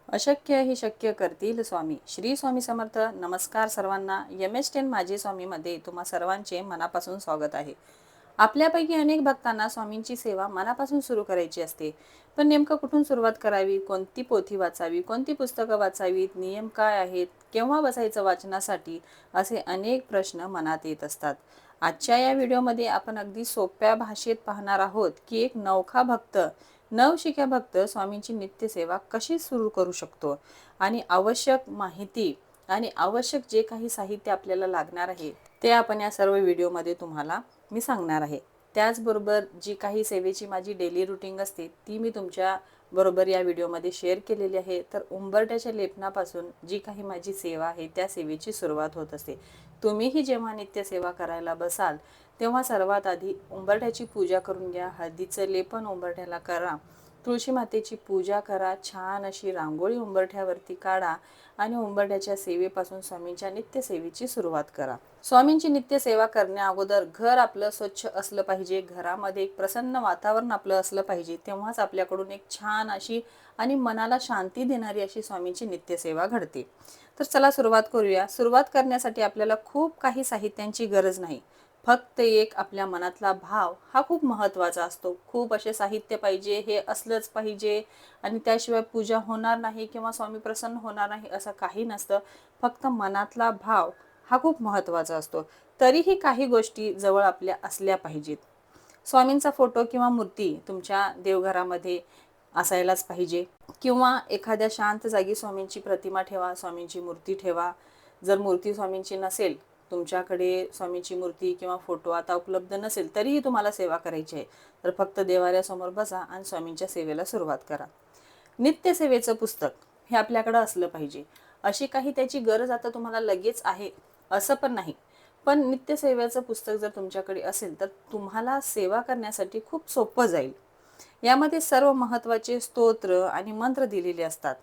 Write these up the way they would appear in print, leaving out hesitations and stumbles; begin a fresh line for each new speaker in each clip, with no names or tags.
अशक्य ही शक्य करतील स्वामी. श्री स्वामी समर्थ. नमस्कार सर्वांना. MS10 माझे स्वामीमध्ये तुम्हा सर्वांचे मनापासून स्वागत आहे. आपल्यापैकी अनेक भक्तांना स्वामींची सेवा मनापासून सुरू करायची असते, पण नेमकं कुठून सुरुवात करावी, कोणती पोथी वाचावी, कोणती पुस्तकं वाचावीत, नियम काय आहेत, केव्हा बसायचं वाचनासाठी, असे अनेक प्रश्न मनात येत असतात. आजच्या या व्हिडिओमध्ये आपण अगदी सोप्या भाषेत पाहणार आहोत की एक नवखा भक्त, नवशिक्या भक्त स्वामींची नित्यसेवा कशी सुरू करू शकतो आणि आवश्यक माहिती आणि आवश्यक जे काही साहित्य आपल्याला लागणार आहे ते आपण या सर्व व्हिडिओमध्ये तुम्हाला मी सांगणार आहे. त्याचबरोबर जी काही सेवेची माझी डेली रुटीन असते ती मी तुमच्या बरोबर या व्हिडिओमध्ये शेअर केलेली आहे. तर उंबरठ्याच्या लेपनापासून जी काही माझी सेवा आहे त्या सेवेची सुरुवात होत असते. तुम्हीही जेव्हा नित्यसेवा करायला बसाल तेव्हा सर्वात आधी उंबरठ्याची पूजा करून घ्या. हळदीचं लेपन उंबरठ्याला करा, तुळशी मातेची पूजा करा, छान अशी रांगोळी उंबरठ्यावरती काढा आणि उंबरठ्याच्या सेवेपासून स्वामींच्या नित्यसेवेची सुरुवात करा. स्वामींची नित्यसेवा करण्या अगोदर घर आपलं स्वच्छ असलं पाहिजे, घरामध्ये एक प्रसन्न वातावरण आपलं असलं पाहिजे. तेव्हाच आपल्याकडून एक छान अशी आणि मनाला शांती देणारी अशी स्वामींची नित्यसेवा घडते. तर चला सुरुवात करूया. सुरुवात करण्यासाठी आपल्याला खूप काही साहित्यांची गरज नाही, फक्त एक आपल्या मनातला भाव हा खूप महत्त्वाचा असतो. खूप असे साहित्य पाहिजे, हे असलंच पाहिजे आणि त्याशिवाय पूजा होणार नाही किंवा स्वामी प्रसन्न होणार नाही असं काही नसतं. फक्त मनातला भाव हा खूप महत्त्वाचा असतो. तरीही काही गोष्टी जवळ आपल्या असल्या पाहिजेत. स्वामींचा फोटो किंवा मूर्ती तुमच्या देवघरामध्ये असायलाच पाहिजे किंवा एखाद्या शांत जागी स्वामींची प्रतिमा ठेवा, स्वामींची मूर्ती ठेवा. जर मूर्ती स्वामींची नसेल, तुमच्याकडे स्वामींची मूर्ती किंवा फोटो आता उपलब्ध नसेल तरीही तुम्हाला सेवा करायची आहे, तर फक्त देवाऱ्यासमोर बसा आणि स्वामींच्या सेवेला सुरुवात करा. नित्यसेवेचं पुस्तक हे आपल्याकडं असलं पाहिजे. अशी काही त्याची गरज आता तुम्हाला लगेच आहे असं पण नाही, पण नित्यसेवेचं पुस्तक जर तुमच्याकडे असेल तर तुम्हाला सेवा करण्यासाठी खूप सोपं जाईल. यामध्ये सर्व महत्त्वाचे स्तोत्र आणि मंत्र दिलेले असतात.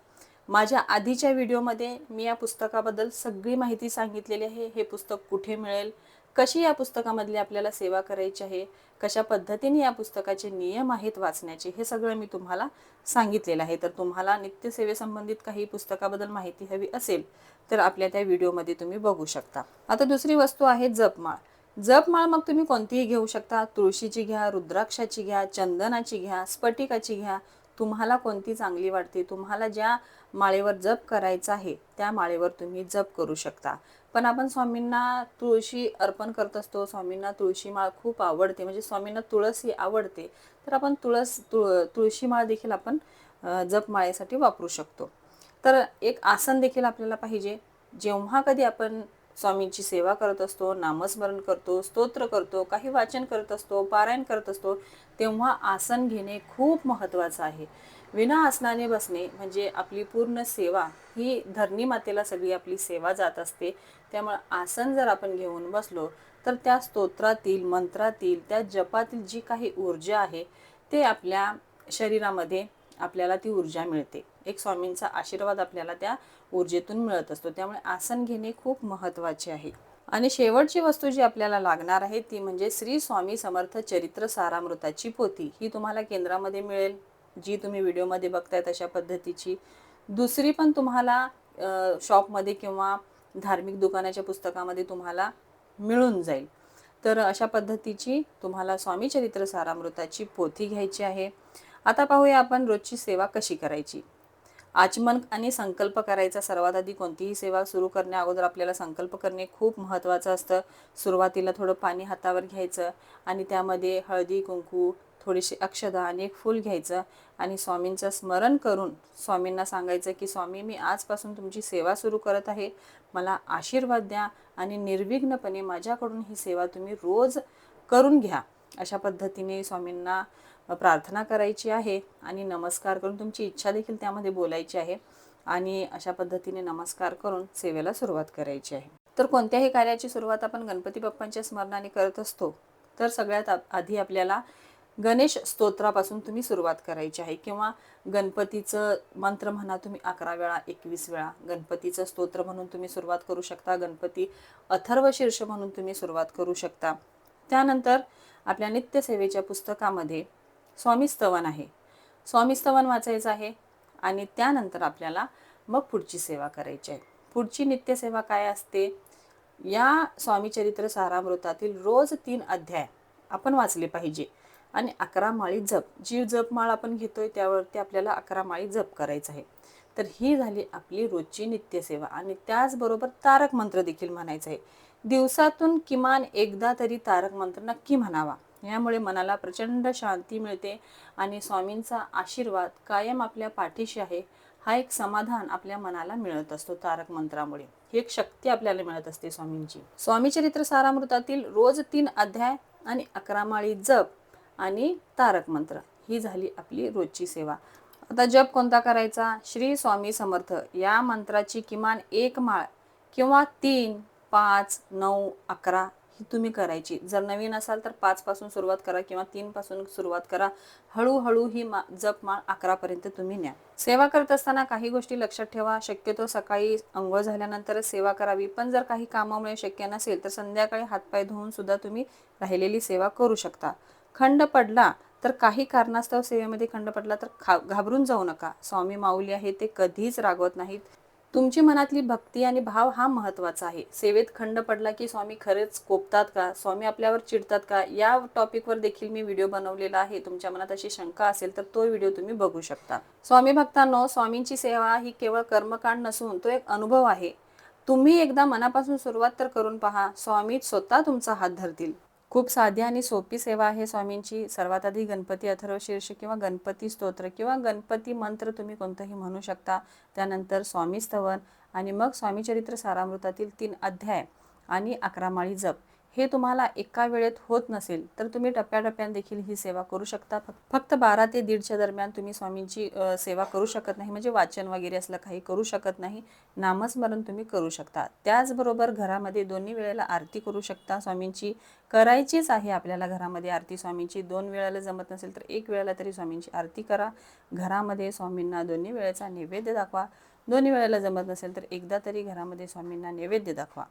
माझ्या आधीच्या व्हिडिओमध्ये मी या पुस्तकाबद्दल सगळी माहिती सांगितलेली आहे. हे पुस्तक कुठे मिळेल, कशी या पुस्तकामधली आपल्याला सेवा करायची आहे, कशा पद्धतीने या पुस्तकाचे नियम आहेत वाचण्याचे, हे सगळं मी तुम्हाला सांगितलेलं आहे. तर तुम्हाला नित्यसेवेसंबंधित काही पुस्तकाबद्दल माहिती हवी असेल तर आपल्या त्या व्हिडिओमध्ये तुम्ही बघू शकता. आता दुसरी वस्तू आहे जपमाळ. जपमाळ मग तुम्ही कोणतीही घेऊ शकता. तुळशीची घ्या, रुद्राक्षाची घ्या, चंदनाची घ्या, स्फटिकाची घ्या. तुम्हाला कोणती चांगली वाटते, तुम्हाला ज्या माळेवर जप करायचा आहे त्या माळेवर तुम्ही जप करू शकता. पण आपण स्वामींना तुळशी अर्पण करत असतो, स्वामींना तुळशी माळ खूप आवडते, म्हणजे स्वामींना तुळस ही आवडते, तर आपण तुळशी माळ देखील आपण जपमाळेसाठी वापरू शकतो. तर एक आसन देखील आपल्याला पाहिजे. जेव्हा कधी आपण स्वामींची सेवा करत असतो, नामस्मरण करतो, स्तोत्र करतो, काही वाचन करत असतो, पारायण करत असतो, तेव्हा आसन घेणे खूप महत्त्वाचं आहे. विना आसनाने बसणे म्हणजे आपली पूर्ण सेवा ही धरणी मातेला सगळी आपली सेवा जात असते. त्यामुळे आसन जर आपण घेऊन बसलो तर त्या स्तोत्रातील, मंत्रातील, त्या जपातील जी काही ऊर्जा आहे ते आपल्या शरीरामध्ये आपल्याला ती ऊर्जा मिळते. एक स्वामींचा आशीर्वाद आपल्याला त्या ऊर्जेतून मिळत असतो. त्यामुळे आसन घेणे खूप महत्त्वाचे आहे. आणि शेवटची वस्तू जी आपल्याला लागणार आहे ती म्हणजे श्री स्वामी समर्थ चरित्र सारामृताची पोथी. ही तुम्हाला केंद्रामध्ये मिळेल, जी तुम्ही व्हिडिओमध्ये बघताय तशा पद्धतीची. दुसरी पण तुम्हाला शॉपमध्ये किंवा धार्मिक दुकानाच्या पुस्तकामध्ये तुम्हाला मिळून जाईल. तर अशा पद्धतीची तुम्हाला स्वामी चरित्र सारामृताची पोथी घ्यायची आहे. आता पाहूया आपण रोजची सेवा कशी करायची. आचमन आणि संकल्प करायचा. सर्वात आधी कोणतीही सेवा सुरू करण्या अगोदर आपल्याला संकल्प करणे खूप महत्त्वाचं असतं. सुरुवातीला थोडं पाणी हातावर घ्यायचं आणि त्यामध्ये हळदी, कुंकू, थोडीशी अक्षता आणि एक फूल घ्यायचं आणि स्वामींचं स्मरण करून स्वामींना सांगायचं की स्वामी, मी आजपासून तुमची सेवा सुरू करत आहे, मला आशीर्वाद द्या आणि निर्विघ्नपणे माझ्याकडून ही सेवा तुम्ही रोज करून घ्या. अशा पद्धतीने स्वामींना प्रार्थना करायची आहे आणि नमस्कार करून तुमची इच्छा देखील त्यामध्ये बोलायची आहे आणि अशा पद्धतीने नमस्कार करून सेवेला सुरुवात करायची आहे. तर कोणत्याही कार्याची सुरुवात आपण गणपती बाप्पांच्या स्मरणाने करत असतो, तर सगळ्यात आधी आपल्याला गणेश स्तोत्रापासून तुम्ही सुरुवात करायची आहे किंवा गणपतीचं मंत्र म्हणा तुम्ही 11 वेळा, 21 वेळा. गणपतीचं स्तोत्र म्हणून तुम्ही सुरुवात करू शकता. गणपती अथर्व शीर्ष म्हणून तुम्ही सुरुवात करू शकता. त्यानंतर आपल्या नित्यसेवेच्या पुस्तकामध्ये स्वामी स्तवन आहे. स्वामी स्तवन वाचायचं आहे आणि त्यानंतर आपल्याला मग पुढची सेवा करायची आहे. पुढची नित्यसेवा काय असते? या स्वामी चरित्र सारामृतातील रोज 3 अध्याय आपण वाचले पाहिजे आणि 11 माळी जप. जी जपमाळ आपण घेतोय त्यावरती आपल्याला 11 माळी जप करायचं आहे. तर ही झाली आपली रोजची नित्यसेवा. आणि त्याचबरोबर तारक मंत्र देखील म्हणायचं आहे. दिवसातून किमान एकदा तरी तारक मंत्र नक्की म्हणावा. यामुळे मनाला प्रचंड शांती मिळते आणि स्वामींचा आशीर्वाद कायम आपल्या पाठीशी आहे, हा एक समाधान आपल्या मनाला मिळत असतो तारक मंत्रामुळे. ही एक शक्ती आपल्याला मिळत असते स्वामींची. स्वामी चरित्र सारामृतातील रोज 3 अध्याय आणि 11 माळी जप आणि तारक मंत्र ही झाली आपली रोजची सेवा. आता जप कोणता करायचा? श्री स्वामी समर्थ या मंत्राची किमान 1 माळ किंवा 3, 5, 9, 11 ही तुम्ही करायची. जर नवीन असाल तर 5 पासून सुरुवात करा किंवा 3 पासून सुरुवात करा. हळूहळू ही जपमाळ 11 पर्यंत तुम्ही न्या. सेवा करत असताना काही गोष्टी लक्षात ठेवा. शक्यतो सकाळी अंघोळ झाल्यानंतरच सेवा करावी, पण जर काही कामामुळे शक्य नसेल तर संध्याकाळी हातपाय धुवून सुद्धा तुम्ही राहिलेली सेवा करू शकता. खंड पडला तर काही कारणास्तव सेवेमध्ये खंड पडला तर घाबरून जाऊ नका. स्वामी माऊली आहे, ते कधीच रागवत नाहीत. तुमची मनातली भक्ती आणि भाव हा महत्त्वाचा आहे. सेवेत खंड पडला की स्वामी खरेच कोपतात का? स्वामी आपल्यावर चिडतात का? या टॉपिकवर देखील मी व्हिडिओ बनवलेला आहे. तुमच्या मनात अशी शंका असेल तर तो व्हिडिओ तुम्ही बघू शकता. स्वामी भक्तांनो, स्वामींची सेवा ही केवळ कर्मकांड नसून तो एक अनुभव आहे. तुम्ही एकदा मनापासून सुरुवात तर करून पहा. स्वामी स्वतः तुमचा हात धरतील. खूप साधी आणि सोपी सेवा आहे स्वामींची. सर्वात आधी गणपती अथर्वशीर्ष किंवा गणपती स्तोत्र किंवा गणपती मंत्र तुम्ही कोणतंही म्हणू शकता. त्यानंतर स्वामी स्तवन आणि मग स्वामी चरित्र सारामृतातील 3 अध्याय आणि 11 माळी जप. हे तुम्हाला एका वेळेत होत नसेल तर तुम्ही टप्प्याटप्प्याने देखील ही सेवा करू शकता. फक्त 12 ते 1:30च्या दरम्यान तुम्ही स्वामींची सेवा करू शकत नाही, म्हणजे वाचन वगैरे असलं काही करू शकत नाही. नामस्मरण तुम्ही करू शकता. त्याचबरोबर घरामध्ये दोन्ही वेळेला आरती करू शकता स्वामींची. करायचीच आहे आपल्याला घरामध्ये आरती स्वामींची. 2 वेळेला जमत नसेल तर 1 वेळेला तरी स्वामींची आरती करा. घरामध्ये स्वामींना दोन्ही वेळेचा नैवेद्य दाखवा. दोन्ही वेळेला जमत नसेल तर एकदा तरी घरामध्ये स्वामींना नैवेद्य दाखवा.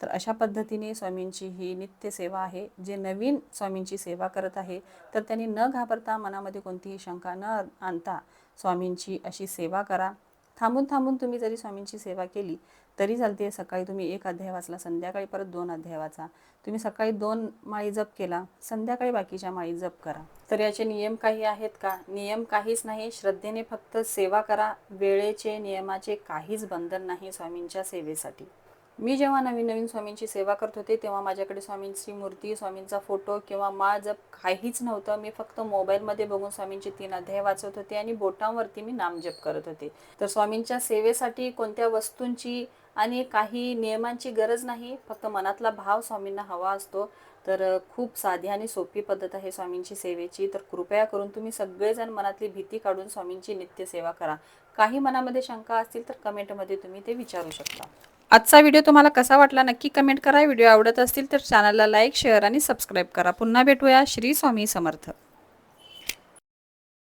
तर अशा पद्धतीने स्वामींची ही नित्य सेवा आहे. जे नवीन स्वामींची सेवा करत आहे तर त्यांनी न घाबरता, मनामध्ये कोणतीही शंका न आणता स्वामींची अशी सेवा करा. थांबून थांबून तुम्ही जरी स्वामींची सेवा केली तरी चालते. सकाळी तुम्ही 1 अध्याय वाचला, संध्याकाळी परत 2 अध्याय वाचा. तुम्ही सकाळी 2 माळी जप केला, संध्याकाळी बाकीच्या माळी जप करा. तर याचे नियम काही आहेत का? नियम काहीच नाही. श्रद्धेने फक्त सेवा करा. वेळेचे, नियमाचे काहीच बंधन नाही स्वामींच्या सेवेसाठी. मी जेव्हा नवीन नवीन स्वामींची सेवा करत होते तेव्हा माझ्याकडे स्वामींची मूर्ती, स्वामींचा फोटो किंवा माळ जप काहीच नव्हतं. मी फक्त मोबाईलमध्ये बघून स्वामींचे 3 अध्याय वाचत होते आणि बोटांवरती मी नामजप करत होते. तर स्वामींच्या सेवेसाठी कोणत्या वस्तूंची आणि काही नियमांची गरज नाही. फक्त मनातला भाव स्वामींना हवा असतो. तर खूप साधी आणि सोपी पद्धत आहे स्वामींची सेवेची. तर कृपया करून तुम्ही सगळेजण मनातली भीती काढून स्वामींची नित्य सेवा करा. काही मनामध्ये शंका असतील तर कमेंटमध्ये तुम्ही ते विचारू शकता. आजचा व्हिडिओ तुम्हाला कसा वाटला नक्की कमेंट करा. व्हिडिओ आवडत असतील तर चॅनलला लाईक, शेअर आणि सबस्क्राईब करा. पुन्हा भेटूया. श्री स्वामी समर्थ.